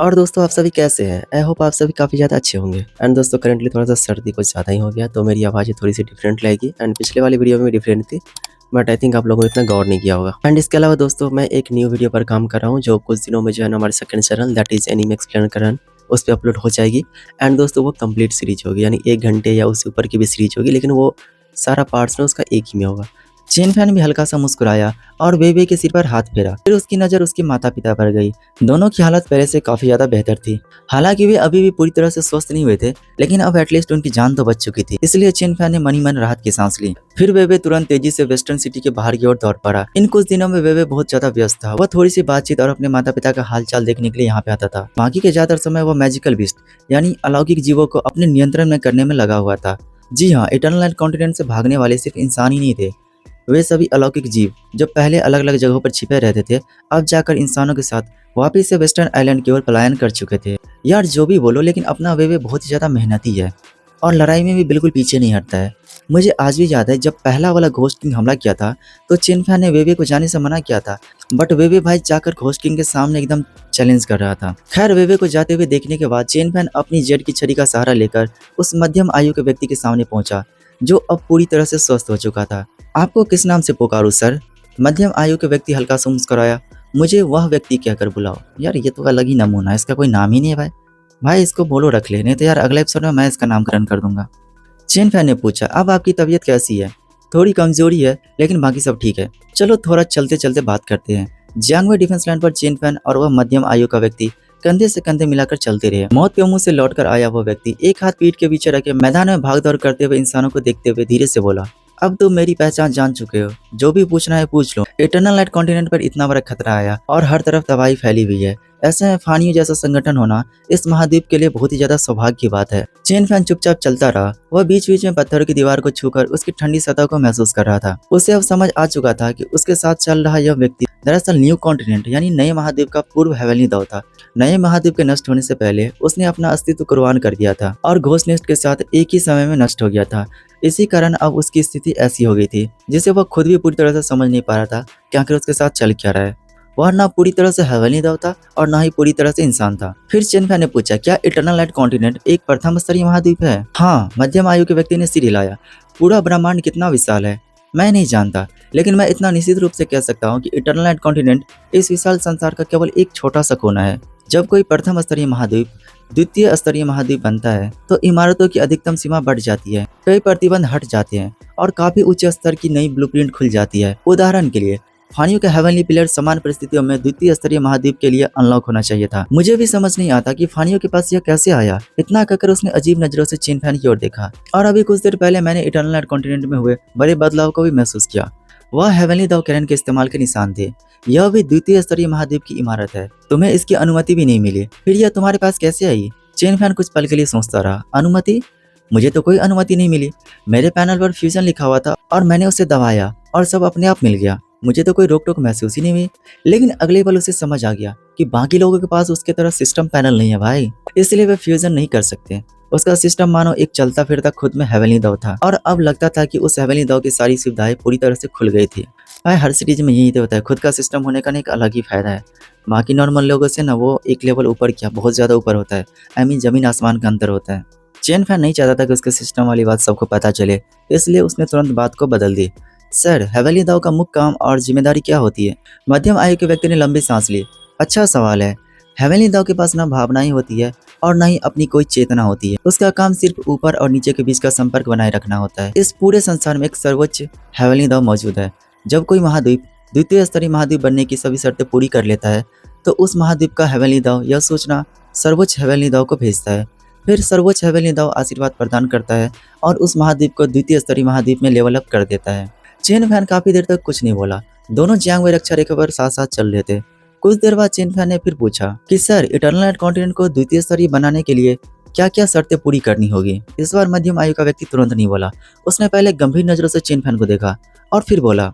और दोस्तों आप सभी कैसे हैं? आई होप आप सभी काफ़ी ज़्यादा अच्छे होंगे। एंड दोस्तों करंटली थोड़ा-सा सर्दी कुछ ज़्यादा ही हो गया तो मेरी आवाज़ थोड़ी-सी डिफरेंट लगेगी एंड पिछले वाली वीडियो में भी डिफरेंट थी, बट आई थिंक आप लोगों ने इतना गौर नहीं किया होगा। एंड इसके अलावा दोस्तों मैं एक न्यू वीडियो पर काम कर रहा हूँ जो कुछ दिनों में जो है ना हमारे second channel that is anime explainer करण उस पे अपलोड हो जाएगी। एंड दोस्तों वो कंप्लीट सीरीज होगी यानी 1 घंटे या उससे ऊपर की भी सीरीज होगी, लेकिन वो सारा पार्ट्स ना उसका एक ही में होगा। चेन फैन भी हल्का सा मुस्कुराया और बेबे के सिर पर हाथ फेरा। फिर उसकी नज़र उसके माता-पिता पर गई। दोनों की हालत पहले से काफ़ी ज़्यादा बेहतर थी। हालांकि वे अभी भी पूरी तरह से स्वस्थ नहीं हुए थे, लेकिन अब एटलीस्ट उनकी जान तो बच चुकी थी। इसलिए चेन फैन ने मनी मन राहत की सांस ली। फिर बेबे तुरंत तेजी से वेस्टर्न सिटी के बाहर की ओर दौड़ पड़ा। इन कुछ दिनों में बेबे बहुत ज्यादा व्यस्त था। वह थोड़ी सी बातचीत और अपने माता पिता का हालचाल देखने के लिए यहाँ पे आता था। बाकी के ज्यादातर समय वह मैजिकल बीस्ट यानी अलौकिक जीवों को अपने नियंत्रण में करने में लगा हुआ था। जी हाँ, इटर्नल नाइट कॉन्टिनेंट से भागने वाले सिर्फ इंसान ही नहीं थे। वे सभी अलौकिक जीव जो पहले अलग अलग जगहों पर छिपे रहते थे, अब जाकर इंसानों के साथ वापिस से वेस्टर्न आइलैंड की ओर पलायन कर चुके थे। यार जो भी बोलो, लेकिन अपना वेवे बहुत ही ज़्यादा मेहनती है और लड़ाई में भी बिल्कुल पीछे नहीं हटता है। मुझे आज भी याद है जब पहला वाला घोस्ट किंग हमला किया था तो चिनफैन ने वेवे को जाने से मना किया था, बट वेवे भाई जाकर घोस्ट किंग के सामने एकदम चैलेंज कर रहा था। खैर वेवे को जाते हुए देखने के बाद चेनफैन अपनी जेड की छड़ी का सहारा लेकर उस मध्यम आयु के व्यक्ति के सामने पहुंचा जो अब पूरी तरह से स्वस्थ हो चुका था। आपको किस नाम से पुकारूं सर? मध्यम आयु के व्यक्ति हल्का सा मुस्कुराया। मुझे वह व्यक्ति कहकर बुलाओ। यार ये तो अलग ही नमूना है, इसका कोई नाम ही नहीं है भाई। भाई इसको बोलो रख ले, नहीं तो यार अगले एपिसोड में मैं इसका नामकरण कर दूंगा। चेन फैन ने पूछा, अब आपकी तबीयत कैसी है? थोड़ी कमजोरी है, लेकिन बाकी सब ठीक है। चलो थोड़ा चलते चलते बात करते हैं। जियांगवे डिफेंस लाइन पर चेन फैन और वह मध्यम आयु का व्यक्ति कंधे से कंधे मिलाकर चलते रहे। मौत के मुंह से लौटकर आया वह व्यक्ति एक हाथ पीठ के पीछे रखे मैदान में भाग दौड़ करते हुए इंसानों को देखते हुए धीरे से बोला, अब तुम मेरी पहचान जान चुके हो, जो भी पूछना है पूछ लो। इटर्नल नाइट कॉन्टिनेंट पर इतना बड़ा खतरा आया और हर तरफ तबाही फैली हुई है। ऐसे में फानियो जैसा संगठन होना इस महाद्वीप के लिए बहुत ही ज्यादा सौभाग्य की बात है। चेन फैन चुपचाप चलता रहा। वह बीच बीच में पत्थरों की दीवार को छूकर उसकी ठंडी सतह को महसूस कर रहा था। उसे अब समझ आ चुका था कि उसके साथ चल रहा यह व्यक्ति दरअसल न्यू कॉन्टिनेंट यानी नए महाद्वीप का पूर्व हेवनली दाव था। नए महाद्वीप के नष्ट होने से पहले उसने अपना अस्तित्व कुर्बान कर दिया था और घोस्ट नेस्ट के साथ एक ही समय में नष्ट हो गया था। इसी कारण अब उसकी स्थिति ऐसी हो गई थी जिसे वह खुद भी पूरी तरह से समझ नहीं पा रहा था कि आखिर उसके साथ चल क्या रहा है। वह ना पूरी तरह से हेवनली दाव था और ना ही पूरी तरह से इंसान था। फिर चेनफा ने पूछा, क्या इटर्नल नाइट कॉन्टिनेंट एक प्रथम स्तरीय महाद्वीप है? हाँ, मध्यम आयु के व्यक्ति ने सिर हिलाया। पूरा ब्रह्मांड कितना विशाल है मैं नहीं जानता, लेकिन मैं इतना निश्चित रूप से कह सकता हूँ कि इटर्नल नाइट कॉन्टिनेंट इस विशाल संसार का केवल एक छोटा सा कोना है। जब कोई प्रथम स्तरीय महाद्वीप द्वितीय स्तरीय महाद्वीप बनता है तो इमारतों की अधिकतम सीमा बढ़ जाती है, कई प्रतिबंध हट जाते हैं और काफी उच्च स्तर की नई ब्लूप्रिंट खुल जाती है। उदाहरण के लिए फानियो का हेवनली पिलर समान परिस्थितियों में द्वितीय स्तरीय महाद्वीप के लिए अनलॉक होना चाहिए था। मुझे भी समझ नहीं आता कि फानियो के पास यह कैसे आया। इतना कहकर उसने अजीब नजरों से चेन फैन की ओर देखा। और अभी कुछ देर पहले मैंने इटर्नल नाइट कॉन्टिनेंट में हुए बड़े बदलाव को भी महसूस किया। वह हेवनली दाव कैरन के इस्तेमाल के निशान थे। यह भी द्वितीय स्तरीय महाद्वीप की इमारत है। तुम्हें इसकी अनुमति भी नहीं मिली, फिर यह तुम्हारे पास कैसे आई? चेन फैन कुछ पल के लिए सोचता रहा। अनुमति? मुझे तो कोई अनुमति नहीं मिली। मेरे पैनल पर फ्यूजन लिखा हुआ था और मैंने उसे दबाया और सब अपने आप मिल गया। मुझे तो कोई रोक टोक महसूस ही नहीं हुई। लेकिन अगले पल उसे समझ आ गया कि बाकी लोगों के पास उसके तरह सिस्टम पैनल नहीं है भाई, इसलिए वे फ्यूजन नहीं कर सकते। उसका सिस्टम मानो एक चलता फिरता खुद में हेवनली दाव था और अब लगता था कि उस हेवनली दाव की सारी सुविधाएं पूरी तरह से खुल गई थी। भाई हर सीरीज में यही तो होता है, खुद का सिस्टम होने का एक अलग ही फायदा है। बाकी नॉर्मल लोगों से ना वो एक लेवल ऊपर क्या बहुत ज्यादा ऊपर होता है। आई मीन जमीन आसमान का अंतर होता है। चेन फैन नहीं चाहता था कि उसके सिस्टम वाली बात सबको पता चले, इसलिए उसने तुरंत बात को बदल दी। सर, हेवनली दाव का मुख्य काम और जिम्मेदारी क्या होती है? मध्यम आयु के व्यक्ति ने लंबी सांस ली। अच्छा सवाल है। हेवनली दाव के पास ना भावनाएं होती है और ना ही अपनी कोई चेतना होती है। उसका काम सिर्फ ऊपर और नीचे के बीच का संपर्क बनाए रखना होता है। इस पूरे संसार में एक सर्वोच्च हेवनली दाव मौजूद है। जब कोई महाद्वीप द्वितीय स्तरीय महाद्वीप बनने की सभी शर्तें पूरी कर लेता है तो उस महाद्वीप का हेवनली दाव यह सूचना सर्वोच्च हेवनली दाव को भेजता है। फिर सर्वोच्च हेवनली दाव आशीर्वाद प्रदान करता है और उस महाद्वीप को द्वितीय स्तरीय महाद्वीप में लेवल अप कर देता है। चेन फैन काफी देर तक कुछ नहीं बोला। दोनों जियांगवे रक्षा रेखा पर साथ साथ चल रहे थे। कुछ देर बाद चेन फैन ने फिर पूछा कि सर, इटर्नल नाइट कॉन्टिनेंट को द्वितीय स्तरीय बनाने के लिए क्या क्या शर्तें पूरी करनी होगी? इस बार मध्यम आयु का व्यक्ति तुरंत नहीं बोला। उसने पहले गंभीर नजरों से चेन फैन को देखा और फिर बोला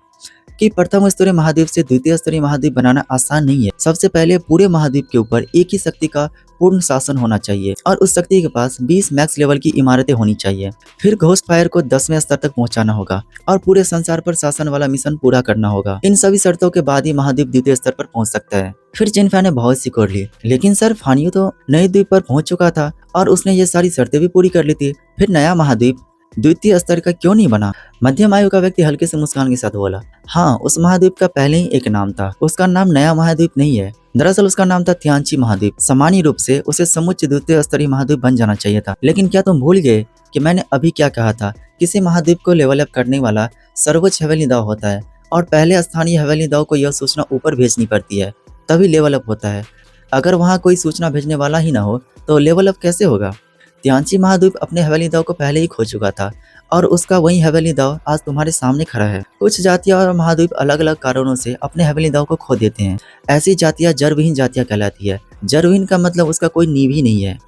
कि प्रथम स्तरीय महाद्वीप से द्वितीय स्तरीय महाद्वीप बनाना आसान नहीं है। सबसे पहले पूरे महाद्वीप के ऊपर एक ही शक्ति का पूर्ण शासन होना चाहिए और उस शक्ति के पास 20 मैक्स लेवल की इमारतें होनी चाहिए। फिर घोस्ट फायर को 10वें स्तर तक पहुंचाना होगा और पूरे संसार पर शासन वाला मिशन पूरा करना होगा। इन सभी शर्तों के बाद ही महाद्वीप द्वितीय स्तर पर पहुंच सकता है। फिर चेन फैन ने बहुत सी कोर ली, लेकिन सर फानियो तो नए द्वीप पर पहुंच चुका था और उसने ये सारी शर्तें भी पूरी कर ली थी। फिर नया महाद्वीप द्वितीय स्तर का क्यों नहीं बना? मध्यम आयु का व्यक्ति हल्के से मुस्कान के साथ बोला, हाँ, उस महाद्वीप का पहले ही एक नाम था। उसका नाम नया महाद्वीप नहीं है, दरअसल उसका नाम था तियांची महाद्वीप। सामान्य रूप से उसे समुच्च द्वितीय स्तरीय महाद्वीप बन जाना चाहिए था। लेकिन क्या तुम भूल गए कि मैंने अभी क्या कहा था? किसी महाद्वीप को लेवल अप करने वाला सर्वोच्च हेवनली दाव होता है और पहले स्थानीय हेवनली दाव को यह सूचना ऊपर भेजनी पड़ती है, तभी लेवल अप होता है। अगर वहाँ कोई सूचना भेजने वाला ही ना हो तो लेवल अप कैसे होगा? तियांची महाद्वीप अपने हेवनली दाव को पहले ही खो चुका था और उसका वही हेवनली दाव आज तुम्हारे सामने खड़ा है। कुछ जातियां और महाद्वीप अलग अलग कारणों से अपने हेवनली दाव को खो देते हैं। ऐसी जातियां जड़विहीन जातियां कहलाती है। जड़विहीन का मतलब उसका कोई नींव ही नहीं है।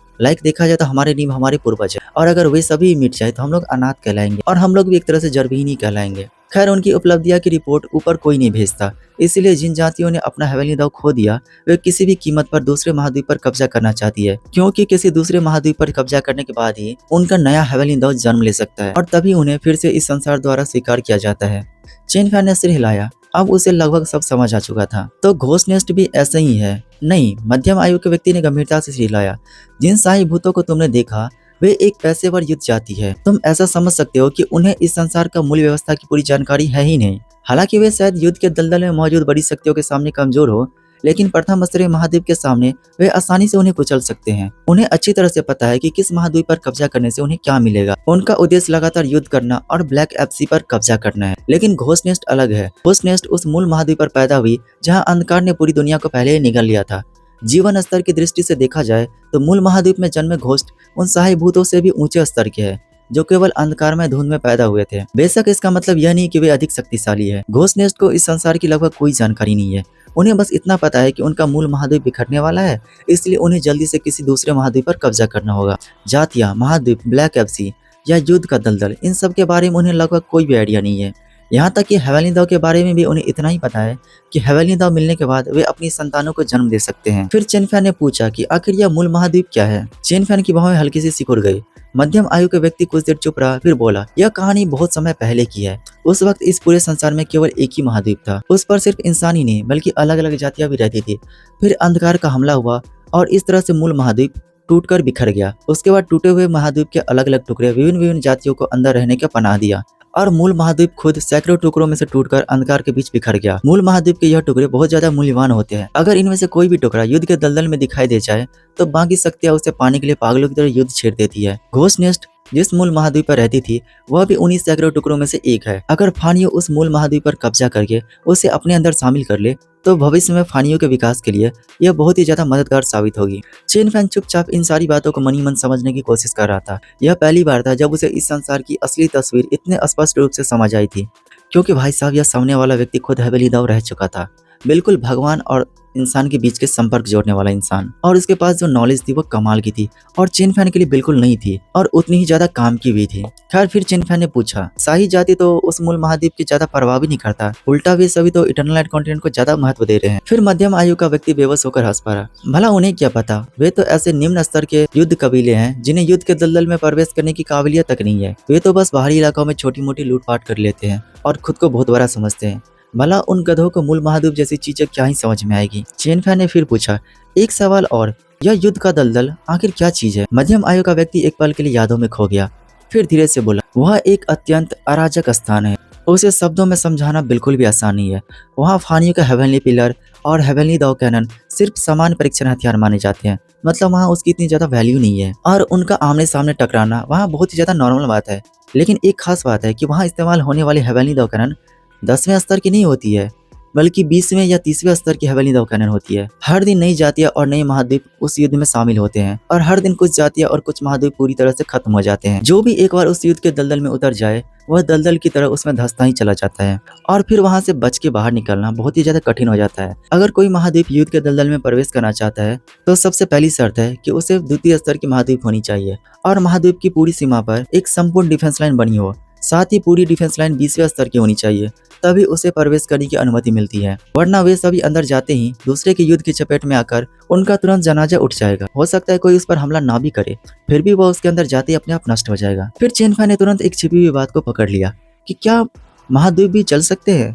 देखा जाए तो हमारे नींव हमारे पूर्वज है और अगर वे सभी मिट जाए तो हम लोग अनाथ कहलाएंगे और हम लोग भी एक तरह से जड़विहीन ही कहलाएंगे। खैर, उनकी उपलब्धियां की रिपोर्ट ऊपर कोई नहीं भेजता, इसलिए जिन जातियों ने अपना हेवनली दाव खो दिया वे किसी भी कीमत पर दूसरे महाद्वीप पर कब्जा करना चाहती है, क्योंकि किसी दूसरे महाद्वीप पर कब्जा करने के बाद ही उनका नया हेवनली दाव जन्म ले सकता है और तभी उन्हें फिर से इस संसार द्वारा स्वीकार किया जाता है। चेन फैन ने सिर हिलाया। अब उसे लगभग सब समझ आ चुका था। तो घोस्ट नेस्ट भी ऐसा ही है? नहीं, मध्यम आयु के व्यक्ति ने गंभीरता से सिर हिलाया। जिन शाही भूतों को तुमने देखा वे एक पेशेवर युद्ध जाति है। तुम ऐसा समझ सकते हो कि उन्हें इस संसार का मूल व्यवस्था की पूरी जानकारी है ही नहीं। हालांकि वे शायद युद्ध के दलदल में मौजूद बड़ी शक्तियों के सामने कमजोर हो, लेकिन प्रथम स्तरीय महाद्वीप के सामने वे आसानी से उन्हें कुचल सकते हैं। उन्हें अच्छी तरह से पता है कि किस महाद्वीप पर कब्जा करने से उन्हें क्या मिलेगा। उनका उद्देश्य लगातार युद्ध करना और ब्लैक एप्सी पर कब्जा करना है। लेकिन घोस्ट नेस्ट अलग है। घोस्ट नेस्ट उस मूल महाद्वीप पर पैदा हुई जहाँ अंधकार ने पूरी दुनिया को पहले ही निगल लिया था। जीवन स्तर की दृष्टि से देखा जाए तो मूल महाद्वीप में जन्मे घोस्ट उन शाही भूतों से भी ऊंचे स्तर के हैं जो केवल अंधकार में धुंध में पैदा हुए थे। बेशक इसका मतलब यह नहीं कि वे अधिक शक्तिशाली है। घोस्ट नेस्ट को इस संसार की लगभग कोई जानकारी नहीं है। उन्हें बस इतना पता है कि उनका मूल महाद्वीप बिखरने वाला है, इसलिए उन्हें जल्दी से किसी दूसरे महाद्वीप पर कब्जा करना होगा। जातियां, महाद्वीप, ब्लैक एप्सी या युद्ध का दलदल, इन सब के बारे में उन्हें लगभग कोई भी आइडिया नहीं है। यहाँ तक कि हेवनली दाव के बारे में भी उन्हें इतना ही पता है कि हेवनली दाव मिलने के बाद वे अपनी संतानों को जन्म दे सकते हैं। फिर चेन फैन ने पूछा कि आखिर यह मूल महाद्वीप क्या है? चेन फैन की बाहों हल्की सी सिकुड़ गई। मध्यम आयु के व्यक्ति कुछ देर चुप रहा, फिर बोला, यह कहानी बहुत समय पहले की है। उस वक्त इस पूरे संसार में केवल एक ही महाद्वीप था। उस पर सिर्फ इंसान ही नहीं बल्कि अलग अलग जातियां भी रहती थी। फिर अंधकार का हमला हुआ और इस तरह से मूल महाद्वीप टूटकर बिखर गया। उसके बाद टूटे हुए महाद्वीप के अलग अलग टुकड़े विभिन्न जातियों को अंदर रहने का पनाह दिया और मूल महाद्वीप खुद सैकड़ों टुकड़ों में से टूटकर अंधकार के बीच बिखर गया। मूल महाद्वीप के यह टुकड़े बहुत ज्यादा मूल्यवान होते हैं। अगर इनमें से कोई भी टुकड़ा युद्ध के दलदल में दिखाई दे जाए तो बाकी शक्तियां उसे पाने के लिए पागलों की तरह युद्ध छेड़ देती है। घोस्ट नेस्ट जिस मूल महाद्वीप पर रहती थी वह भी उन्हीं सैकड़ों टुकड़ों में से एक है। अगर फानियो उस मूल महाद्वीप पर कब्जा करके उसे अपने अंदर शामिल कर ले तो भविष्य में फानियो के विकास के लिए यह बहुत ही ज्यादा मददगार साबित होगी। चेन फैन चुपचाप इन सारी बातों को मनी मन समझने की कोशिश कर रहा था। यह पहली बार था जब उसे इस संसार की असली तस्वीर इतने स्पष्ट रूप से समझ आई थी, क्योंकि भाई साहब यह सामने वाला व्यक्ति खुद हेवनली दाव रह चुका था। बिल्कुल भगवान और इंसान के बीच के संपर्क जोड़ने वाला इंसान, और उसके पास जो नॉलेज थी वो कमाल की थी और चेन फैन के लिए बिल्कुल नहीं थी और उतनी ही ज्यादा काम की भी थी। खैर, फिर चेन फैन ने पूछा, शाही जाति तो उस मूल महाद्वीप की ज्यादा परवाह भी नहीं करता, उल्टा वे सभी तो इटरनल लाइट कॉन्टिनेंट को ज्यादा महत्व दे रहे हैं। फिर मध्यम आयु का व्यक्ति बेबस होकर हंस पड़ा। भला उन्हें क्या पता, वे तो ऐसे निम्न स्तर के युद्ध कबीले हैं जिन्हें युद्ध के दलदल में प्रवेश करने की काबिलियत तक नहीं है। वे तो बस बाहरी इलाकों में छोटी मोटी लूटपाट कर लेते हैं और खुद को बहुत बड़ा समझते हैं। भला उन गधों को मूल महाद्वीप जैसी चीजें क्या ही समझ में आएगी। चेन फैन ने फिर पूछा, एक सवाल और, यह युद्ध का दलदल आखिर क्या चीज है? मध्यम आयु का व्यक्ति एक पल के लिए यादों में खो गया, फिर धीरे से बोला, वह एक अत्यंत अराजक स्थान है। उसे शब्दों में समझाना बिल्कुल भी आसान नहीं है। वहाँ फानियों का हेवनली पिलर और हेवनली दाव कैनन सिर्फ सामान्य परीक्षण हथियार माने जाते हैं। मतलब वहाँ उसकी इतनी ज्यादा वैल्यू नहीं है और उनका आमने सामने टकराना वहाँ बहुत ही ज्यादा नॉर्मल बात है। लेकिन एक खास बात है कि वहाँ इस्तेमाल होने वाली हेवनली दाव कैनन 10वें स्तर की नहीं होती है, बल्कि 20वें या 30वें स्तर की हेवनली दाव कैनन होती है। हर दिन नई जातियां और नए महाद्वीप उस युद्ध में शामिल होते हैं और हर दिन कुछ जातियां और कुछ महाद्वीप पूरी तरह से खत्म हो जाते हैं। जो भी एक बार उस युद्ध के दलदल में उतर जाए वह दलदल की तरह उसमें धंसता ही चला जाता है और फिर वहां से बच के बाहर निकलना बहुत ही ज्यादा कठिन हो जाता है। अगर कोई महाद्वीप युद्ध के दलदल में प्रवेश करना चाहता है तो सबसे पहली शर्त है कि उसे द्वितीय स्तर की महाद्वीप होनी चाहिए और महाद्वीप की पूरी सीमा पर एक संपूर्ण डिफेंस लाइन बनी हो। साथ ही पूरी डिफेंस लाइन 20वें स्तर की होनी चाहिए, तभी उसे प्रवेश करने की अनुमति मिलती है, वरना वे सभी अंदर जाते ही दूसरे के युद्ध की चपेट में आकर उनका तुरंत जनाजा उठ जाएगा। हो सकता है कोई उस पर हमला ना भी करे, फिर भी वह उसके अंदर जाते ही अपने आप नष्ट हो जाएगा। फिर चेन फाई ने तुरंत एक छिपी हुई बात को पकड़ लिया कि क्या महाद्वीप भी चल सकते हैं।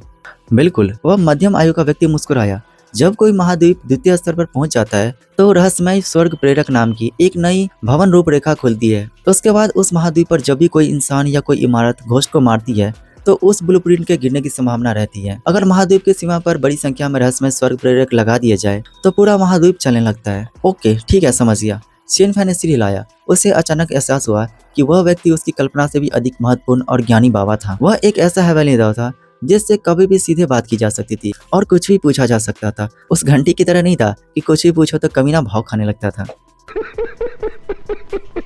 बिल्कुल, वह मध्यम आयु का व्यक्ति मुस्कुराया। जब कोई महाद्वीप द्वितीय स्तर पर पहुंच जाता है तो रहस्यमय स्वर्ग प्रेरक नाम की एक नई भवन रूपरेखा खुलती है। उसके बाद उस महाद्वीप पर जब भी कोई इंसान या कोई इमारत घोस्ट को मारती है तो उस ब्लूप्रिंट के गिरने की संभावना रहती है। अगर महाद्वीप की सीमा पर बड़ी संख्या में रहस्यमय स्वर्ग प्रेरक लगा दिए जाए तो पूरा महाद्वीप चलने लगता है। ओके ठीक है, समझ गया। चेन फाई ने सिर हिलाया। उसे अचानक एहसास हुआ कि वह व्यक्ति उसकी कल्पना से भी अधिक महत्वपूर्ण और ज्ञानी बाबा था। वह एक ऐसा हेवनली दाव था जिससे कभी भी सीधे बात की जा सकती थी और कुछ भी पूछा जा सकता था। उस घंटी की तरह नहीं था कि कुछ भी पूछो तो कमीना भाव खाने लगता था।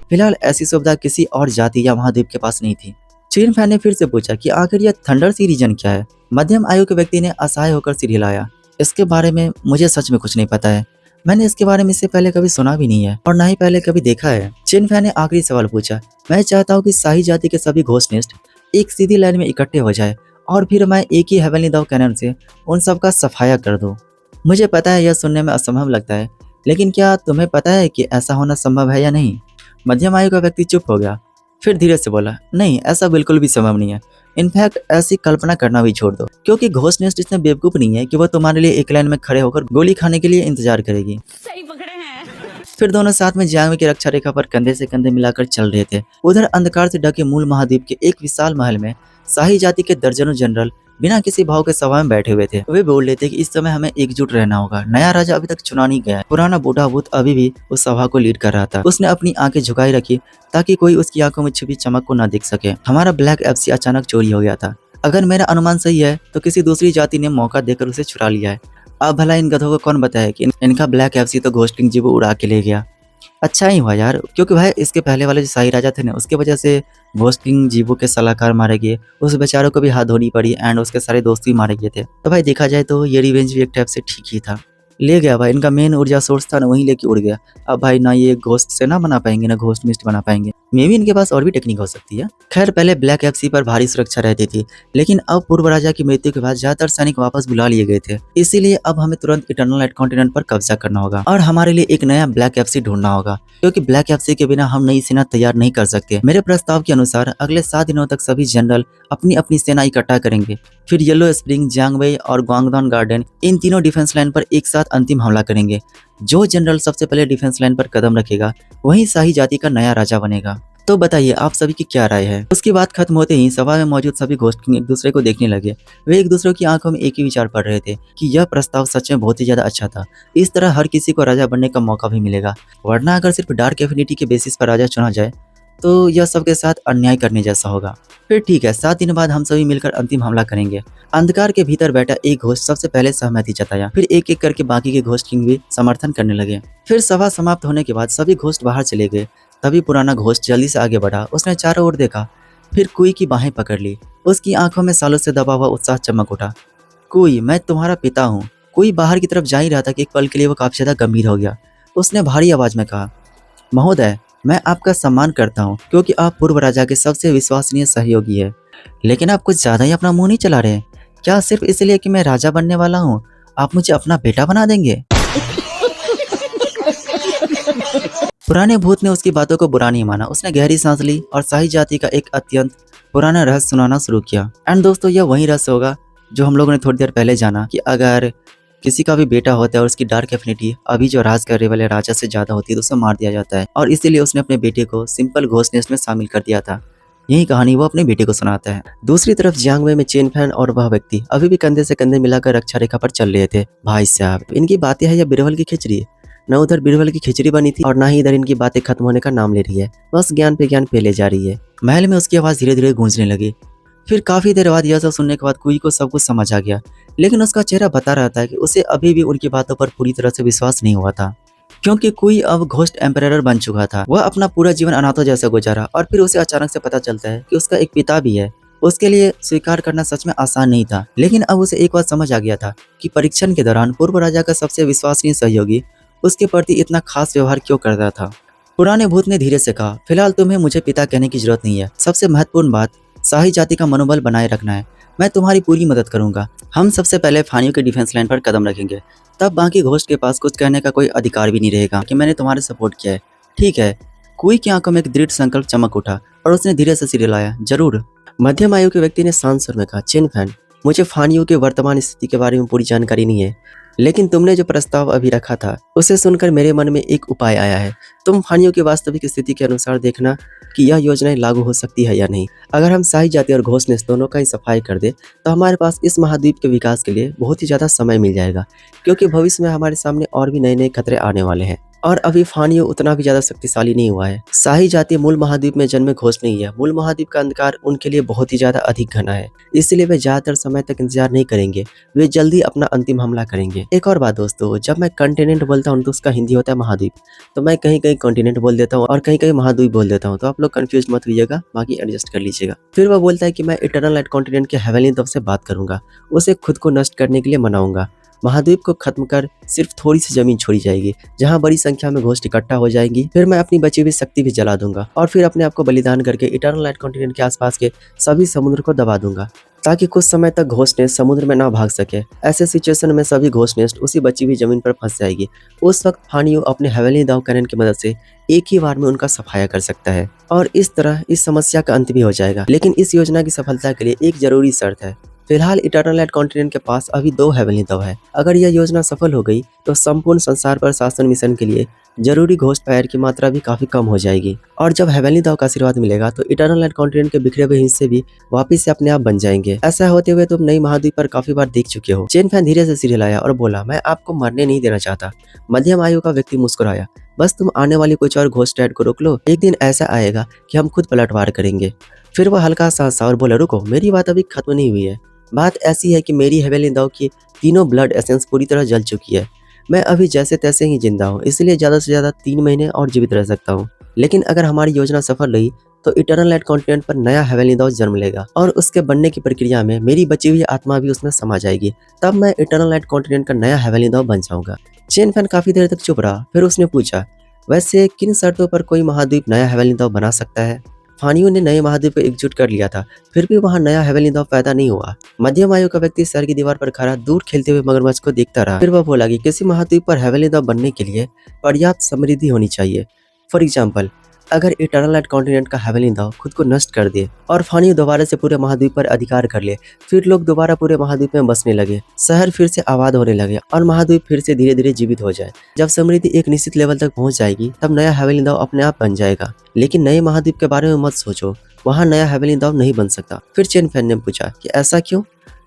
फिलहाल ऐसी सुविधा किसी और जाति या महाद्वीप के पास नहीं थी। चेन फाई ने फिर से पूछा कि आखिर यह थंडर सी रीजन क्या है। मध्यम आयु के व्यक्ति ने असहाय होकर सिर हिलाया। इसके बारे में मुझे सच में कुछ नहीं पता है। मैंने इसके बारे में इससे पहले कभी सुना भी नहीं है और ना ही पहले कभी देखा है। चेन फाई ने आखिरी सवाल पूछा। मैं चाहता हूँ कि शाही जाति के सभी घोस्टनिस्ट एक सीधी लाइन में इकट्ठे हो जाए और फिर मैं एक ही हेवनली दाव कैनन से उन सब का सफाया कर दूं। मुझे पता है यह सुनने में असंभव लगता है, लेकिन क्या तुम्हें पता है कि ऐसा होना संभव है या नहीं? मध्यम आयु का व्यक्ति चुप हो गया, फिर धीरे से बोला, नहीं, ऐसा बिल्कुल भी संभव नहीं है। इनफैक्ट ऐसी कल्पना करना भी छोड़ दो, क्योंकि घोस्टनिस्ट इतने बेवकूफ नहीं है कि वह तुम्हारे लिए एक लाइन में खड़े होकर गोली खाने के लिए इंतजार करेगी। सही पकड़े हैं। फिर दोनों साथ में जियांग की रक्षा रेखा पर कंधे से कंधे मिलाकर चल रहे थे। उधर अंधकार से ढके मूल महाद्वीप के एक विशाल महल में शाही जाति के दर्जनों जनरल बिना किसी भाव के सभा में बैठे हुए थे। वे बोल रहे थे कि इस समय हमें एकजुट रहना होगा। नया राजा अभी तक चुना नहीं गया। पुराना बूढ़ा भूत अभी भी उस सभा को लीड कर रहा था। उसने अपनी आंखें झुकाई रखी ताकि कोई उसकी आंखों में छिपी चमक को न देख सके। हमारा ब्लैक एफसी अचानक चोरी हो गया था। अगर मेरा अनुमान सही है तो किसी दूसरी जाति ने मौका देकर उसे चुरा लिया है। अब भला इन गधों को कौन बताए कि इनका ब्लैक एफसी तो घोस्टिंग जी वो उड़ा के ले गया। अच्छा ही हुआ यार, क्योंकि भाई इसके पहले वाले जो शाही राजा थे ना, उसके वजह से घोस्टिंग जीवों के सलाहकार मारे गए। उस बेचारों को भी हाथ धोनी पड़ी एंड उसके सारे दोस्त भी मारे गए थे। तो भाई देखा जाए तो ये रिवेंज भी एक टाइप से ठीक ही था। ले गया भाई, इनका मेन ऊर्जा सोर्स था ना, वहीं लेके उड़ गया। अब भाई ना ये घोस्ट से ना बना पाएंगे ना घोस्ट मिस्ट बना पाएंगे। मे भी इनके पास और भी टेक्निक हो सकती है। खैर पहले ब्लैक एफसी पर भारी सुरक्षा रहती थी, लेकिन अब पूर्व राजा की मृत्यु के बाद ज्यादातर सैनिक वापस बुला लिए गए थे। इसीलिए अब हमें तुरंत इटर्नल नाइट कॉन्टिनेंट पर कब्जा करना होगा और हमारे लिए एक नया ब्लैक एफसी ढूंढना होगा, क्योंकि ब्लैक एफसी के बिना हम नई सेना तैयार नहीं कर सकते। मेरे प्रस्ताव के अनुसार अगले 7 दिनों तक सभी जनरल अपनी अपनी सेना इकट्ठा करेंगे। फिर येलो स्प्रिंग, जियांगवेई और ग्वांगडॉन गार्डन, इन तीनों डिफेंस लाइन पर एक साथ अंतिम हमला करेंगे। जो जनरल सबसे पहले डिफेंस लाइन पर कदम रखेगा वही शाही जाति का नया राजा बनेगा। तो बताइए आप सभी की क्या राय है? उसकी बात खत्म होते ही सभा में मौजूद सभी घोस्ट किंग एक दूसरे को देखने लगे। वे एक दूसरे की आंखों में एक ही विचार पढ़ रहे थे कि यह प्रस्ताव सच में बहुत ही ज्यादा अच्छा था। इस तरह हर किसी को राजा बनने का मौका भी मिलेगा, वरना अगर सिर्फ डार्क एफिनिटी के बेसिस पर राजा चुना जाए तो यह सबके साथ अन्याय करने जैसा होगा। फिर ठीक है, 7 दिन बाद हम सभी मिलकर अंतिम हमला करेंगे। अंधकार के भीतर बैठा एक घोस्ट सबसे पहले सहमति जताया। फिर एक एक करके बाकी के घोस्ट किंग भी समर्थन करने लगे। फिर सभा समाप्त होने के बाद सभी घोस्ट बाहर चले गए। तभी पुराना घोस्ट जल्दी से आगे बढ़ा। उसने चारों ओर देखा, फिर कुई की बाहें पकड़ ली। उसकी आंखों में सालों से दबा हुआ उत्साह चमक उठा। कुई, मैं तुम्हारा पिता हूँ। कुई बाहर की तरफ जा ही रहा था कि एक पल के लिए वो काफी ज्यादा गंभीर हो गया। उसने भारी आवाज में कहा, महोदय, मैं आपका सम्मान करता हूँ क्योंकि आप पूर्व राजा के सबसे विश्वसनीय सहयोगी है, लेकिन आप कुछ ज्यादा ही अपना मुंह नहीं चला रहे। क्या सिर्फ इसलिए कि मैं राजा बनने वाला हूँ आप मुझे अपना बेटा बना देंगे? पुराने भूत ने उसकी बातों को बुरा नहीं माना। उसने गहरी सांस ली और शाही जाति का एक अत्यंत पुराना रहस्य सुनाना शुरू किया। एंड दोस्तों, यह वही रहस्य होगा जो हम लोगों ने थोड़ी देर पहले जाना कि अगर किसी का भी बेटा होता है और उसकी डार्क एफिनिटी अभी जो राज करने वाले राजा से ज्यादा होती है तो उसे मार दिया जाता है, और इसीलिए उसने अपने बेटे को सिंपल घोस्टनेस्ट में शामिल कर दिया था। यही कहानी वो अपने बेटे को सुनाता है। दूसरी तरफ जियांगवे में चेन फैन और वह व्यक्ति अभी भी कंधे से कंधे मिलाकर रक्षा रेखा पर चल रहे थे। भाई साहब, इनकी बातें है या बिरबल की खिचड़ी? न उधर बिरबल की खिचड़ी बनी थी और ना ही इधर इनकी बातें खत्म होने का नाम ले रही है। बस ज्ञान पे ज्ञान पेले जा रही है। महल में उसकी आवाज धीरे धीरे गूंजने लगी। फिर काफी देर बाद यह सब सुनने के बाद कुई को सब कुछ समझ आ गया, लेकिन उसका चेहरा बता रहा था कि उसे अभी भी उनकी बातों पर पूरी तरह से विश्वास नहीं हुआ था, क्योंकि कुई अब घोस्ट एम्परर बन चुका था। वह अपना पूरा जीवन अनाथों जैसे गुजारा और फिर उसे अचानक से पता चलता है कि उसका एक पिता भी है। उसके लिए स्वीकार करना सच में आसान नहीं था, लेकिन अब उसे एक बात समझ आ गया था कि परीक्षण के दौरान पूर्व राजा का सबसे विश्वसनीय सहयोगी उसके प्रति इतना खास व्यवहार क्यों कर रहा था। पुराने भूत ने धीरे से कहा, फिलहाल तुम्हें मुझे पिता कहने की जरूरत नहीं है। सबसे महत्वपूर्ण बात, शाही जाति का मनोबल बनाए रखना है। मैं तुम्हारी पूरी मदद करूंगा। हम सबसे पहले फानियों के डिफेंस लाइन पर कदम रखेंगे, तब बाकी घोस्ट के पास कुछ कहने का कोई अधिकार भी नहीं रहेगा कि मैंने तुम्हारे सपोर्ट किया है। ठीक है। कुई की आंखों में एक दृढ़ संकल्प चमक उठा और उसने धीरे से सिर हिलाया। जरूर। मध्यम आयु के व्यक्ति ने शांत स्वर में कहा, चेन फैन, मुझे फानियों की वर्तमान स्थिति के बारे में पूरी जानकारी नहीं है, लेकिन तुमने जो प्रस्ताव अभी रखा था उसे सुनकर मेरे मन में एक उपाय आया है। तुम फानियों की वास्तविक स्थिति के अनुसार देखना कि यह योजना लागू हो सकती है या नहीं। अगर हम शाही जाति और घोषनेस दोनों का ही सफाई कर दे तो हमारे पास इस महाद्वीप के विकास के लिए बहुत ही ज़्यादा समय मिल जाएगा, क्योंकि भविष्य में हमारे सामने और भी नए नए खतरे आने वाले हैं और अभी फानियो उतना भी ज्यादा शक्तिशाली नहीं हुआ है। शाही जाति मूल महाद्वीप में जन्मे घोष नहीं है। मूल महाद्वीप का अंधकार उनके लिए बहुत ही ज्यादा अधिक घना है, इसलिए वे ज्यादातर समय तक इंतजार नहीं करेंगे, वे जल्दी अपना अंतिम हमला करेंगे। एक और बात दोस्तों, जब मैं कॉन्टिनेंट बोलता हूँ तो उसका हिंदी होता है महाद्वीप, तो मैं कहीं कहीं कॉन्टिनेंट बोल देता हूँ और कहीं कहीं महाद्वीप बोल देता हूँ, तो आप लोग कंफ्यूज मत होइएगा, बाकी एडजस्ट कर लीजिएगा। फिर वह बोलता है कि मैं इटर्नल लाइट कॉन्टिनेंट के हेवनली दव से बात करूंगा, उसे खुद को नष्ट करने के लिए मनाऊंगा। महाद्वीप को खत्म कर सिर्फ थोड़ी सी जमीन छोड़ी जाएगी जहां बड़ी संख्या में घोस्ट इकट्ठा हो जाएंगी। फिर मैं अपनी बची हुई शक्ति भी जला दूंगा और फिर अपने आप को बलिदान करके इटर्नल लाइट कॉन्टिनेंट के आसपास के सभी समुद्र को दबा दूंगा, ताकि कुछ समय तक घोस्ट नेस्ट समुद्र में ना भाग सके। ऐसे सिचुएशन में सभी घोस्ट नेस्ट उसी बची हुई जमीन पर फंस जाएगी। उस वक्त फानियो अपने हेवनली दाव कैनन की मदद से एक ही बार में उनका सफाया कर सकता है और इस तरह इस समस्या का अंत भी हो जाएगा। लेकिन इस योजना की सफलता के लिए एक जरूरी शर्त है। फिलहाल इटर्नल लाइट कॉन्टिनेंट के पास अभी 2 हेवनली दव है। अगर यह योजना सफल हो गई तो संपूर्ण संसार पर शासन मिशन के लिए जरूरी घोस्ट फायर की मात्रा भी काफी कम हो जाएगी और जब हेवनली दव का आशीर्वाद मिलेगा तो इटर्नल लाइट कॉन्टिनेंट के बिखरे हुए हिस्से भी वापस से अपने आप बन जाएंगे। ऐसा होते हुए तुम नई महाद्वीप पर काफी बार देख चुके हो। चेन फैन धीरे से सिर हिलाया और बोला, मैं आपको मरने नहीं देना चाहता। मध्यम आयु का व्यक्ति मुस्कुराया, बस तुम आने वाली कुछ और घोस्ट राइड को रोक लो, एक दिन ऐसा आएगा कि हम खुद पलटवार करेंगे। फिर वह हल्का सांस और बोला, रुको, मेरी बात अभी खत्म नहीं हुई है। बात ऐसी है कि मेरी हेवनली दव की तीनों ब्लड एसेंस पूरी तरह जल चुकी है। मैं अभी जैसे तैसे ही जिंदा हूँ, इसलिए ज़्यादा से ज़्यादा 3 महीने और जीवित रह सकता हूँ। लेकिन अगर हमारी योजना सफल रही तो इटर्नल लाइट कॉन्टिनेंट पर नया हेवनली दव जन्म लेगा और उसके बनने की प्रक्रिया में मेरी बची हुई आत्मा भी उसमें समा जाएगी। तब मैं इटर्नल लाइट कॉन्टिनेंट का नया हेवनली दव बन जाऊंगा। चेन फैन काफी देर तक चुप रहा, फिर उसने पूछा, वैसे किन शर्तों पर कोई महाद्वीप नया हेवनली दव बना सकता है? फानियों ने नए महाद्वीप को एकजुट कर लिया था, फिर भी वहां नया हेवनली दव पैदा नहीं हुआ। मध्यम आयु का व्यक्ति शहर की दीवार पर खड़ा दूर खेलते हुए मगरमच्छ को देखता रहा। फिर वह बोला कि किसी महाद्वीप पर हेवनली दव बनने के लिए पर्याप्त समृद्धि होनी चाहिए। फॉर एग्जाम्पल, अगर इटर्नल लाइट कॉन्टिनेंट का हेवनली दव खुद को नष्ट कर दे और फानियो दोबारा से पूरे महाद्वीप पर अधिकार कर ले, फिर लोग दोबारा पूरे महाद्वीप में बसने लगे, शहर फिर से आबाद होने लगे और महाद्वीप फिर से धीरे धीरे जीवित हो जाए। जब समृद्धि एक निश्चित लेवल तक पहुंच जाएगी तब नया हेवनली दव अपने आप बन जाएगा। लेकिन नए महाद्वीप के बारे में मत सोचो, वहाँ नया हेवनली दव नहीं बन सकता। फिर चेन फैन ने पूछा कि ऐसा क्यों?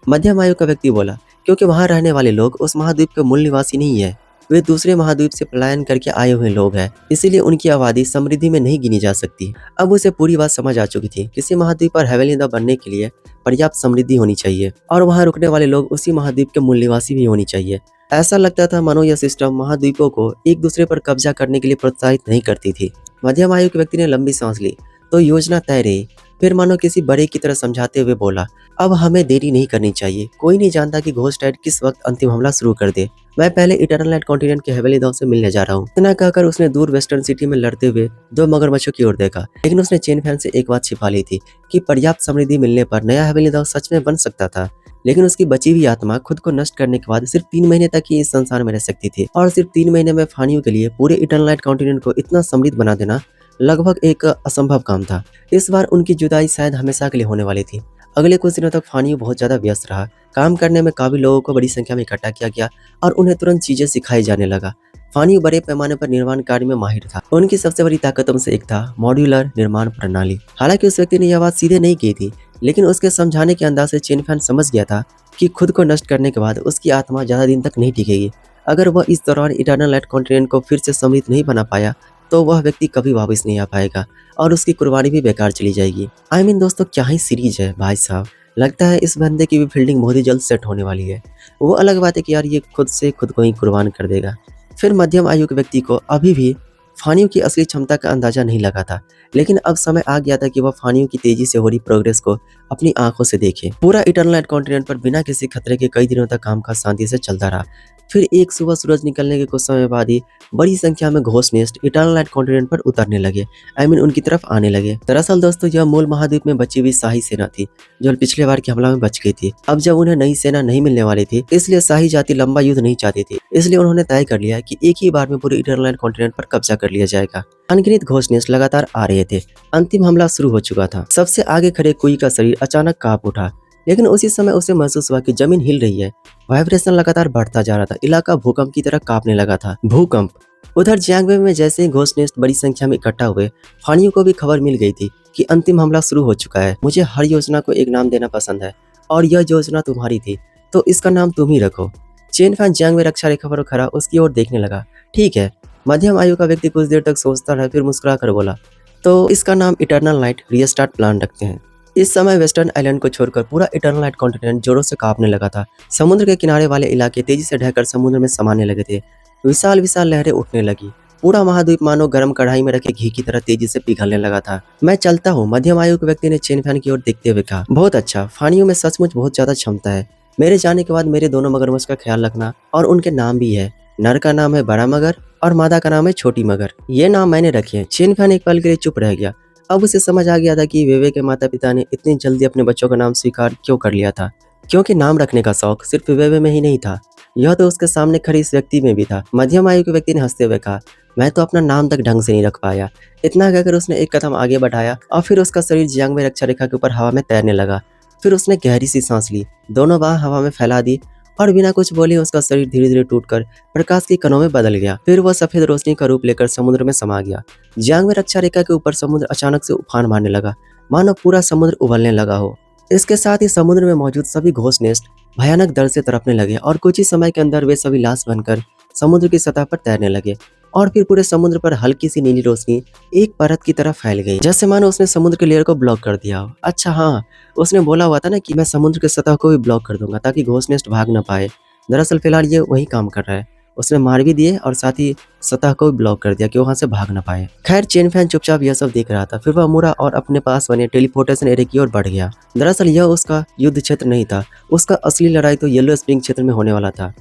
मध्यम आयु का व्यक्ति बोला, क्योंकि वहाँ रहने वाले लोग उस महाद्वीप के मूल निवासी नहीं है, वे दूसरे महाद्वीप से पलायन करके आए हुए लोग हैं, इसीलिए उनकी आबादी समृद्धि में नहीं गिनी जा सकती। अब उसे पूरी बात समझ आ चुकी थी। किसी महाद्वीप पर हेवनली दव बनने के लिए पर्याप्त समृद्धि होनी चाहिए और वहाँ रुकने वाले लोग उसी महाद्वीप के मूल निवासी भी होनी चाहिए। ऐसा लगता था मानो यह सिस्टम महाद्वीपों को एक दूसरे पर कब्जा करने के लिए प्रोत्साहित नहीं करती थी। मध्यम आयु के व्यक्ति ने लंबी सांस ली तो योजना तय रही। फिर मानो किसी बड़े की तरह समझाते हुए बोला, अब हमें देरी नहीं करनी चाहिए। कोई नहीं जानता कि घोस्ट राइड किस वक्त अंतिम हमला शुरू कर दे। मैं पहले इटर्नल लाइट कॉन्टिनेंट के हेवनली दव से मिलने जा रहा हूँ। इतना कहकर उसने दूर वेस्टर्न सिटी में लड़ते हुए 2 मगरमच्छों की ओर देखा, लेकिन उसने चेन फैन से एक बात छिपा ली थी कि पर्याप्त समृद्धि मिलने पर नया हेवनली दव सच में बन सकता था। लेकिन उसकी बची हुई आत्मा खुद को नष्ट करने के बाद सिर्फ 3 महीने तक ही इस संसार में रह सकती थी और सिर्फ 3 महीने में फानियों के लिए पूरे इटर्नल लाइट कॉन्टिनेंट को इतना समृद्ध बना देना लगभग एक असंभव काम था। इस बार उनकी जुदाई शायद हमेशा के लिए होने वाली थी। अगले कुछ दिनों तक फानियो बहुत ज्यादा व्यस्त रहा। काम करने में काबिल लोगों को बड़ी संख्या में इकट्ठा किया गया और उन्हें तुरंत चीजें सिखाई जाने लगा। फानियो बड़े पैमाने पर निर्माण कार्य में माहिर था। उनकी सबसे बड़ी ताकतों में से एक था मॉड्यूलर निर्माण प्रणाली। हालांकि उस व्यक्ति ने यह बात सीधे नहीं की थी, लेकिन उसके समझाने के अंदाज से चेन फैन समझ गया था कि खुद को नष्ट करने के बाद उसकी आत्मा ज्यादा दिन तक नहीं टिकेगी। अगर वह इस दौरान इटर्नल लाइट कॉन्टिनेंट को फिर से समृद्ध नहीं बना पाया तो वह व्यक्ति कभी वापस नहीं आ पाएगा और उसकी कुर्बानी भी बेकार चली जाएगी। दोस्तों, क्या ही सीरीज है भाई साहब। लगता है इस बंदे की भी फील्डिंग बहुत ही जल्द सेट होने वाली है। वो अलग बात है कि यार ये खुद से खुद को ही कुर्बान कर देगा। फिर मध्यम आयु के व्यक्ति को अभी भी फानियों की असली क्षमता का अंदाजा नहीं लगा था, लेकिन अब समय आ गया था कि वह फानियों की तेजी से हो रही प्रोग्रेस को अपनी आंखों से देखे। पूरा इटर्नल लाइट कॉन्टिनेंट पर बिना किसी खतरे के कई दिनों तक कामकाज शांति से चलता रहा। फिर एक सुबह सूरज निकलने के कुछ समय बाद ही बड़ी संख्या में ghost nest eternal night continent पर उतरने लगे। उनकी तरफ आने लगे। दरअसल दोस्तों यह मूल महाद्वीप में बची हुई शाही सेना थी जो पिछले बार के हमला में बच गई थी। अब जब उन्हें नई सेना नहीं मिलने वाली थी इसलिए शाही जाति लंबा युद्ध नहीं चाहती थी, इसलिए उन्होंने तय कर लिया कि एक ही बार में पूरे इटर्नल नाइट कॉन्टिनेंट पर कब्जा कर लिया जाएगा। अनगिनत घोस्ट नेस्ट लगातार आ रहे थे। अंतिम हमला शुरू हो चुका था। सबसे आगे खड़े कुई का शरीर अचानक कांप उठा, लेकिन उसी समय उसे महसूस हुआ कि जमीन हिल रही है। वाइब्रेशन लगातार बढ़ता जा रहा था। इलाका भूकंप की तरह कांपने लगा था। भूकंप। उधर जियांगबे में जैसे ही घोस्ट नेस्ट बड़ी संख्या में इकट्ठा हुए, फानियों को भी खबर मिल गई थी कि अंतिम हमला शुरू हो चुका है। मुझे हर योजना को एक नाम देना पसंद है और यह योजना तुम्हारी थी, तो इसका नाम तुम ही रखो। चेन फैन जियांगबे रक्षा रेखा पर खड़ा उसकी ओर देखने लगा। ठीक है। मध्यम आयु का व्यक्ति कुछ देर तक सोचता रहा, फिर मुस्कुरा कर बोला, तो इसका नाम इटर्नल नाइट रीस्टार्ट प्लान रखते हैं। इस समय वेस्टर्न आइलैंड को छोड़कर पूरा इटर्नल नाइट कॉन्टिनेंट जोरों से कांपने लगा था। समुद्र के किनारे वाले इलाके तेजी से ढहकर समुद्र में समाने लगे थे। विशाल विशाल लहरें उठने लगी। पूरा महाद्वीप मानो गर्म कढ़ाई में रखे घी की तरह तेजी से पिघलने लगा था। मैं चलता हूँ, मध्यम आयु के व्यक्ति ने चेन फैन की ओर देखते हुए कहा। बहुत अच्छा, फानियों में सचमुच बहुत ज्यादा क्षमता है। मेरे जाने के बाद मेरे दोनों मगरमच्छ का ख्याल रखना, और उनके नाम भी है। नर का नाम है बड़ा मगर और मादा का नाम है छोटी मगर। ये नाम मैंने रखे हैं। चेन फैन एक पल के लिए चुप रह गया। अब उसे समझ आ गया था कि वेवे के माता पिता ने इतनी जल्दी अपने बच्चों का नाम स्वीकार क्यों कर लिया था, क्योंकि नाम रखने का शौक सिर्फ वेवे में ही नहीं था, यह तो उसके सामने खड़े इस व्यक्ति में भी था। मध्यम आयु के व्यक्ति ने हंसते हुए कहा, मैं तो अपना नाम तक ढंग से नहीं रख पाया। इतना कहकर उसने एक कदम आगे बढ़ाया और फिर उसका शरीर जियांगबे रक्षा रेखा के ऊपर हवा में तैरने लगा। फिर उसने गहरी सी सांस ली, दोनों बाह हवा में फैला दी और बिना कुछ बोले उसका शरीर धीरे धीरे टूटकर प्रकाश की कणों में बदल गया। फिर वह सफेद रोशनी का रूप लेकर समुद्र में समा गया। जियांगबे रक्षा रेखा के ऊपर समुद्र अचानक से उफान मारने लगा, मानो पूरा समुद्र उबलने लगा हो। इसके साथ ही समुद्र में मौजूद सभी घोस्ट नेस्ट भयानक दर से तड़पने लगे और कुछ ही समय के अंदर वे सभी लाश बनकर समुद्र की सतह पर तैरने लगे। और फिर पूरे समुद्र पर हल्की सी नीली रोशनी एक परत की तरह फैल गई, जैसे मानो उसने समुद्र के लेयर को ब्लॉक कर दिया हो। अच्छा हाँ, उसने बोला हुआ था ना कि मैं समुद्र की सतह को भी ब्लॉक कर दूंगा ताकि घोस्ट नेस्ट भाग ना पाए। दरअसल फिलहाल ये वही काम कर रहा है। उसने मार भी दिए और साथ ही सतह को भी ब्लॉक कर दिया कि वहां से भाग ना पाए। खैर चेन फैन चुपचाप यह सब देख रहा था। फिर वह मुड़ा और अपने पास बने टेलीपोर्टेशन एरिया की ओर बढ़ गया। दरअसल यह उसका युद्ध क्षेत्र नहीं था, उसका असली लड़ाई तो येलो स्प्रिंग क्षेत्र में होने वाला था।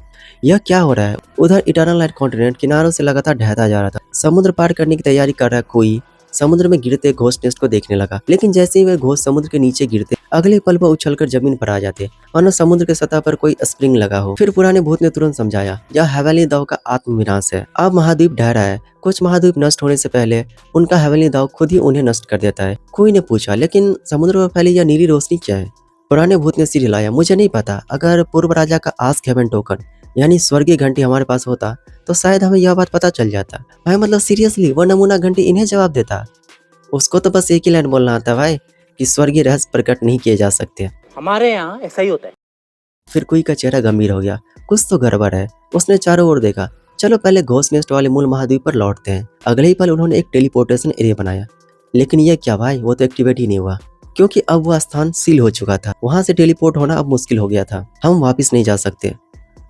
यह क्या हो रहा है? उधर इटर्नल नाइट कॉन्टिनेंट किनारों से लगातार ढहता जा रहा था। समुद्र पार करने की तैयारी कर रहा कोई समुद्र में गिरते घोस्ट नेस्ट को देखने लगा, लेकिन जैसे ही वे घोस्ट समुद्र के नीचे गिरते अगले पल वो उछलकर जमीन पर आ जाते, मानो समुद्र के सतह पर कोई स्प्रिंग लगा हो। फिर पुराने भूत ने तुरंत समझाया, यह हेवनली दाव का आत्मविनाश है। अब महाद्वीप ढह रहा है। कुछ महाद्वीप नष्ट होने से पहले उनका हेवनली दाव खुद ही उन्हें नष्ट कर देता है। कोई ने पूछा, लेकिन समुद्र पर फैली यह नीली रोशनी क्या है? पुराने भूत ने सिर हिलाया, मुझे नहीं पता। अगर पूर्व राजा का आस्क हेवन टोकन यानी स्वर्गीय घंटी हमारे पास होता तो शायद हमें यह बात पता चल जाता। भाई मतलब सीरियसली वो नमूना घंटी इन्हें जवाब देता? उसको तो बस एक ही लाइन बोलना आता भाई कि स्वर्गीय रहस्य प्रकट नहीं किए जा सकते। हमारे यहाँ ऐसा ही होता है। फिर कोई का चेहरा गंभीर हो गया, कुछ तो गड़बड़ है। उसने चारों ओर देखा। चलो पहले घोस्ट नेस्ट वाले मूल महाद्वीप पर लौटते हैं। अगले ही पल उन्होंने एक टेलीपोर्टेशन एरिया बनाया, लेकिन यह क्या भाई, वो तो एक्टिवेट ही नहीं हुआ क्योंकि अब वह स्थान सील हो चुका था। वहां से टेलीपोर्ट होना अब मुश्किल हो गया था। हम वापिस नहीं जा सकते।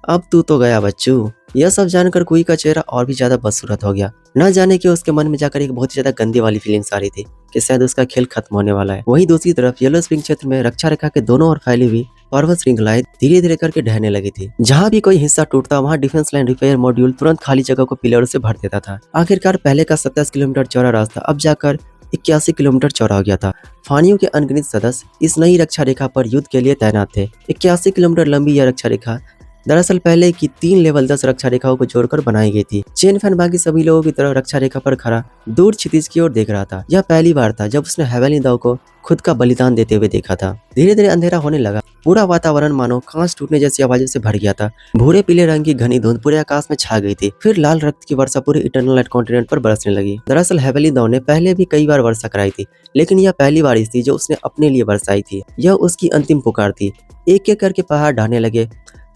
अब तू तो गया बच्चू। यह सब जानकर कुई का चेहरा और भी ज्यादा बदसूरत हो गया। न जाने कि उसके मन में जाकर एक बहुत ही ज्यादा गंदी वाली फीलिंग्स आ रही थी कि शायद उसका खेल खत्म होने वाला है। वहीं दूसरी तरफ येलो स्प्रिंग क्षेत्र में रक्षा रेखा के दोनों ओर फैली हुई पर्वत श्रृंखलाएं धीरे धीरे करके ढहने लगी थी। जहां भी कोई हिस्सा टूटता वहां डिफेंस लाइन रिपेयर मॉड्यूल तुरंत खाली जगह को पिलरों से भर देता था। आखिरकार पहले का 27 किलोमीटर चौड़ा रास्ता अब जाकर 81 किलोमीटर चौड़ा हो गया था। फानियों के अनगिनत सदस्य इस नई रक्षा रेखा पर युद्ध के लिए तैनात थे। 81 किलोमीटर लंबी यह रक्षा रेखा दरअसल पहले की 3 लेवल 10 रक्षा रेखाओं को जोड़कर बनाई गई थी। चेन फैन बाकी सभी लोगों की तरह रक्षा रेखा पर खड़ा दूर क्षितिज की ओर देख रहा था। यह पहली बार था जब उसने हेवनली दाव को खुद का बलिदान देते हुए देखा था। धीरे धीरे अंधेरा होने लगा। पूरा वातावरण मानो कांच टूटने जैसी आवाजों से भर गया था। भूरे पीले रंग की घनी धुंध पूरे आकाश में छा गई थी। फिर लाल रक्त की वर्षा पूरे इटर्नल नाइट कॉन्टिनेंट पर बरसने लगी। दरअसल हेवनली दाव ने पहले भी कई बार वर्षा कराई थी, लेकिन यह पहली बारिश थी जो उसने अपने लिए बरसाई थी। यह उसकी अंतिम पुकार थी। एक एक करके पहाड़ ढहने लगे,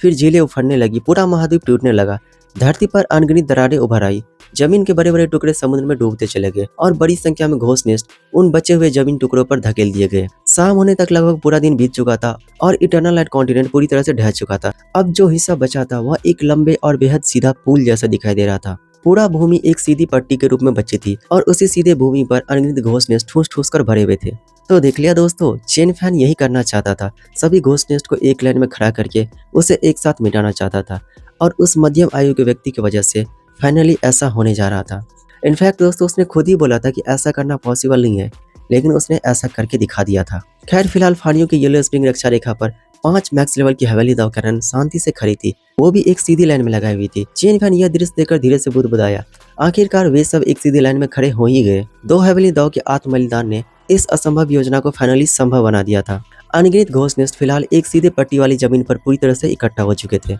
फिर झीलें उफड़ने लगी, पूरा महाद्वीप टूटने लगा। धरती पर अनगिनत दरारें उभर आई। जमीन के बड़े बड़े टुकड़े समुद्र में डूबते चले गए और बड़ी संख्या में घोस्ट नेस्ट उन बचे हुए जमीन टुकड़ों पर धकेल दिए गए। शाम होने तक लगभग पूरा दिन बीत चुका था और इटर्नल नाइट कॉन्टिनेंट पूरी तरह से ढह चुका था। अब जो हिस्सा बचा था वह एक लंबे और बेहद सीधा पुल जैसा दिखाई दे रहा था। पूरा भूमि एक सीधी पट्टी के रूप में बची थी और उसी सीधे भूमि पर अनगिनत घोस्ट नेस्ट ठूस ठूस कर भरे हुए थे। तो देख लिया दोस्तों, चेन फैन यही करना चाहता था, सभी घोस्ट नेस्ट को एक लाइन में खड़ा करके उसे एक साथ मिटाना चाहता था और उस मध्यम आयु के व्यक्ति की वजह से फाइनली ऐसा होने जा रहा था। इनफैक्ट दोस्तों, उसने खुद ही बोला था कि ऐसा करना पॉसिबल नहीं है, लेकिन उसने ऐसा करके दिखा दिया था। खैर फिलहाल फानियों की येलो स्प्रिंग रक्षा रेखा पर 5 मैक्स लेवल की हवेली दाव कैनन शांति से खड़ी थी, वो भी एक सीधी लाइन में लगाई हुई थी। चेन फैन यह दृश्य देखकर धीरे से बुदबुदाया। आखिरकार वे सब एक सीधी लाइन में खड़े हो ही गए। 2 हवेली दाव के आत्म बलिदान ने इस असंभव योजना को फाइनली संभव बना दिया था। अनगिनत घोस्ट नेस्ट फिलहाल एक सीधे पट्टी वाली जमीन पर पूरी तरह से इकट्ठा हो चुके थे।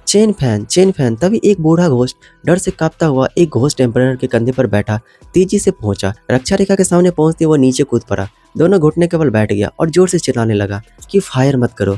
चेन फैन तभी एक बूढ़ा घोस्ट डर से कांपता हुआ एक घोस्ट एम्परर के कंधे पर बैठा तेजी से पहुंचा। रक्षा रेखा के सामने पहुंचते वो नीचे कूद पड़ा, दोनों घुटने के बल बैठ गया और जोर से चिल्लाने लगा कि फायर मत करो,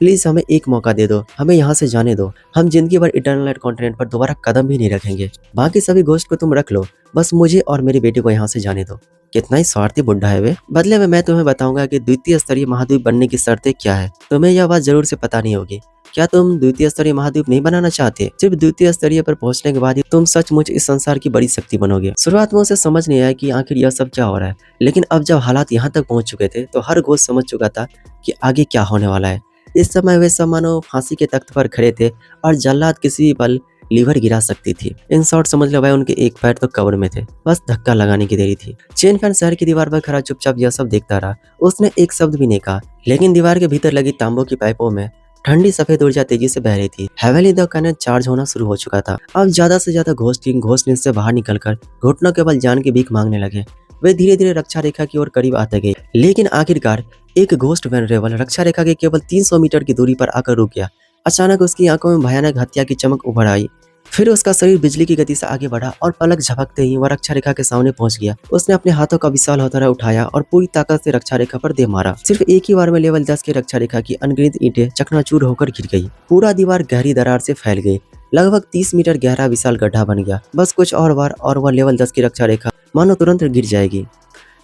प्लीज हमें एक मौका दे दो, हमें यहाँ से जाने दो, हम जिंदगी भर इटर्नल लाइट कॉन्टिनेंट पर दोबारा कदम भी नहीं रखेंगे, बाकी सभी घोस्ट को तुम रख लो, बस मुझे और मेरे बेटे को यहाँ से जाने दो। कितना ही स्वार्थी बुढ़ा है वे। बदले में मैं तुम्हें बताऊंगा कि द्वितीय स्तरीय महाद्वीप बनने की शर्तें क्या है। तुम्हें यह बात जरूर से पता नहीं होगी। क्या तुम द्वितीय स्तरीय महाद्वीप नहीं बनाना चाहते? सिर्फ द्वितीय स्तरीय पर पहुंचने के बाद ही तुम सचमुच इस संसार की बड़ी शक्ति बनोगे। शुरुआत में उसे समझ नहीं आया कि आखिर यह सब क्या हो रहा है, लेकिन अब जब हालात यहाँ तक पहुंच चुके थे तो हर घोस्ट समझ चुका था कि आगे क्या होने वाला है। इस समय वे सब मानो फांसी के तख्त पर खड़े थे और जल्लाद किसी भी पल लीवर गिरा सकती थी। इन शॉर्ट समझ लो भाई, उनके एक पैर तो कब्र में थे, बस धक्का लगाने की देरी थी। चेन फैन शहर की दीवार पर खड़ा चुपचाप यह सब देखता रहा। उसने एक शब्द भी नहीं कहा, लेकिन दीवार के भीतर लगी तांबों की पाइपों में ठंडी सफेद ऊर्जा तेजी से बह रही थी। हेवेली द कैनन चार्ज होना शुरू हो चुका था। अब ज्यादा से ज्यादा घोस्ट किंग घोस्ट नेस्ट से बाहर निकलकर घुटनों के बल जान की भीख मांगने लगे। वे धीरे धीरे रक्षा रेखा की ओर करीब आते गए, लेकिन आखिरकार एक घोस्ट वेनरेबल रक्षा रेखा के केवल 300 मीटर की दूरी पर आकर रुक गया। अचानक उसकी आंखों में भयानक हत्या की चमक उभर आई। फिर उसका शरीर बिजली की गति से आगे बढ़ा और पलक झपकते ही वह रक्षा रेखा के सामने पहुंच गया। उसने अपने हाथों का विशाल हथौड़ा उठाया और पूरी ताकत से रक्षा रेखा पर दे मारा। सिर्फ एक ही बार में लेवल 10 की रक्षा रेखा की अनगिनत ईंटें चकनाचूर होकर गिर गई। पूरा दीवार गहरी दरार से फैल गई। लगभग 30 मीटर गहरा विशाल गड्ढा बन गया। बस कुछ और बार और वह लेवल 10 की रक्षा रेखा मानो तुरंत गिर जाएगी।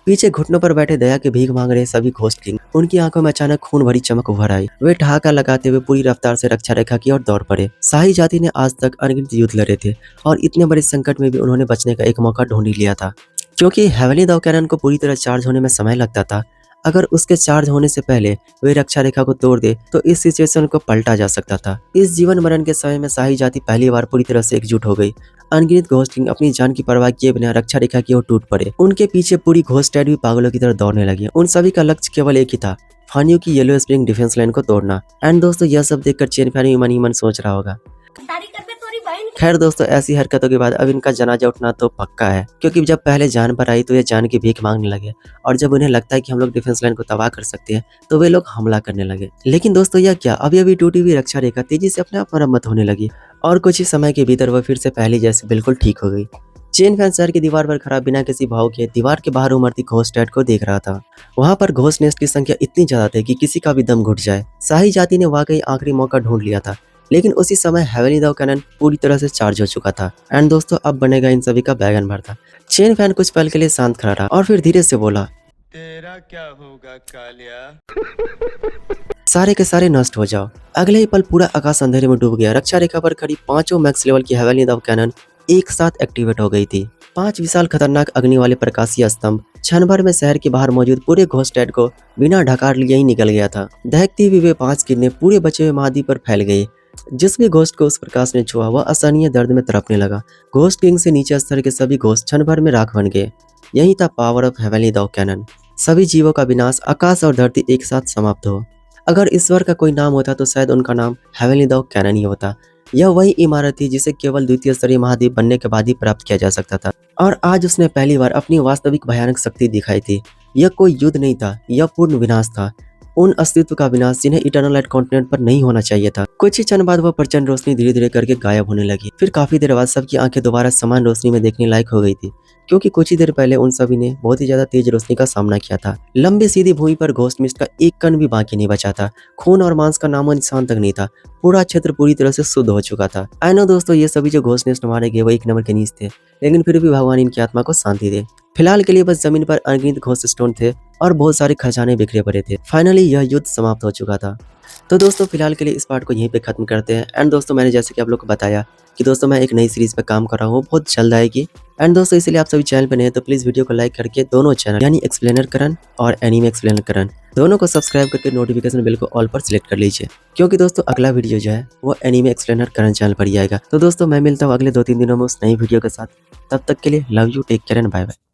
पीछे घुटनों पर बैठे दया की भीख मांग रहे सभी घोस्ट किंग, उनकी आंखों में अचानक खून भरी चमक उभर आई। वे ठहाका लगाते हुए पूरी रफ्तार से रक्षा रेखा की ओर दौड़ पड़े। शाही जाति ने आज तक अनगिनत युद्ध लड़े थे और इतने बड़े संकट में भी उन्होंने बचने का एक मौका ढूंढ ही लिया था। क्योंकि हेवेली द कैनन को पूरी तरह चार्ज होने में समय लगता था, अगर उसके चार्ज होने से पहले वे रक्षा रेखा को तोड़ दे तो इस सिचुएशन को पलटा जा सकता था। इस जीवन मरण के समय में शाही जाति पहली बार पूरी तरह से एकजुट हो गई। अनगिनत घोस्ट किंग अपनी जान की परवाह किए बिना रक्षा रेखा की ओर टूट पड़े। उनके पीछे पूरी घोस्ट भी पागलों की तरह दौड़ने लगी। उन सभी का लक्ष्य केवल एक ही था, फानियों की येलो स्प्रिंग डिफेंस लाइन को तोड़ना। एंड दोस्तों, यह सब देखकर चेन फैन मन ही मन सोच रहा होगा। खैर दोस्तों, ऐसी हरकतों के बाद अब इनका जनाजा उठना तो पक्का है, क्योंकि जब पहले जान पर आई तो ये जान की भीख मांगने लगे और जब उन्हें लगता है कि हम लोग डिफेंस लाइन को तबाह कर सकते हैं तो वे लोग हमला करने लगे। लेकिन दोस्तों, यह क्या, अभी टूटी हुई रक्षा रेखा तेजी से अपने आप मरम्मत होने लगी और कुछ ही समय के भीतर वह फिर से पहले जैसे बिल्कुल ठीक हो गई। चेन फैन शहर की दीवार पर खड़ा बिना किसी भाव के दीवार के बाहर उमड़ती घोस्ट को देख रहा था। वहां पर घोस्ट नेस्ट की संख्या इतनी ज्यादा थी कि किसी का भी दम घुट जाए। शाही जाति ने वाकई आखिरी मौका ढूंढ लिया था, लेकिन उसी समय हेवेली द कैनन पूरी तरह से चार्ज हो चुका था। एंड दोस्तों, अब बनेगा इन सभी का बैगन भरता। चेन फैन कुछ पल के लिए शांत खड़ा रहा और फिर धीरे से बोला, तेरा क्या होगा कालिया? सारे के सारे नष्ट हो जाओ। अगले ही पल पूरा आकाश अंधेरे में डूब गया। रक्षा रेखा पर खड़ी 5 मैक्स लेवल की हेवेली द कैनन एक साथ एक्टिवेट हो गई थी। 5 विशाल खतरनाक अग्नि वाले प्रकाशीय स्तंभ क्षण भर में शहर के बाहर मौजूद पूरे घोस्ट को बिना ढकार लिए ही निकल गया था। दहकती हुई वे 5 किरणें पूरे बचे हुए महाद्वीप पर फैल गई। जिस भी घोस्ट को उस प्रकाश ने छुआ वह असहनीय दर्द में तड़पने लगा। घोस्ट किंग से नीचे स्तर के सभी घोस्ट क्षण भर में राख बन गए। यही था power of heavenly the canon. सभी जीवों का विनाश, आकाश और धरती एक साथ समाप्त हो। अगर ईश्वर का कोई नाम होता तो शायद उनका नाम हेवेली द कैनन ही होता। यह वही इमारत थी जिसे केवल द्वितीय स्तरीय महाद्वीप बनने के बाद ही प्राप्त किया जा सकता था, और आज उसने पहली बार अपनी वास्तविक भयानक शक्ति दिखाई थी। यह कोई युद्ध नहीं था, यह पूर्ण विनाश था। उन अस्तित्व का विनाश जिन्हें इटर्नल लाइट कॉन्टिनेंट पर नहीं होना चाहिए था। कुछ ही क्षण बाद वह प्रचंड रोशनी धीरे धीरे करके गायब होने लगी। फिर काफी देर बाद सबकी आंखें दोबारा समान रोशनी में देखने लायक हो गई थी, क्योंकि कुछ ही देर पहले उन सभी ने बहुत ही ज्यादा तेज रोशनी का सामना किया था। लंबी सीधी भूमि पर घोस्ट मिस्ट का एक कण भी बाकी नहीं बचा था। खून और मांस का नामो निशान तक नहीं था। पूरा क्षेत्र पूरी तरह से शुद्ध हो चुका था। आई नो दोस्तों, ये सभी जो घोस्ट नेस्ट मारे गए वो एक नंबर के नीच थे, लेकिन फिर भी भगवान इनकी आत्मा को शांति दे। फिलहाल के लिए बस जमीन पर अनगिनत घोस्ट स्टोन थे और बहुत सारे खजाने बिखरे पड़े थे। फाइनली यह युद्ध समाप्त हो चुका था। तो दोस्तों फिलहाल के लिए इस पार्ट को यहीं पे खत्म करते हैं। एंड दोस्तों मैंने जैसे कि आप लोग को बताया कि दोस्तों मैं एक नई सीरीज पे काम कर रहा हूँ, बहुत जल्द आएगी। एंड दोस्तों इसलिए आप सभी चैनल पे नए हैं तो प्लीज वीडियो को लाइक करके दोनों चैनल यानी एक्सप्लेनर करण और एनीमे एक्सप्लेनर करण दोनों को सब्सक्राइब करके नोटिफिकेशन बेल को ऑल पर सिलेक्ट कर लीजिए, क्योंकि दोस्तों अगला वीडियो जो है वो एनीमे एक्सप्लेनर करण चैनल पर ही आएगा। तो दोस्तों मैं मिलता हूँ अगले 2-3 दिनों में उस नई वीडियो के साथ। तब तक के लिए love you, take care and bye bye.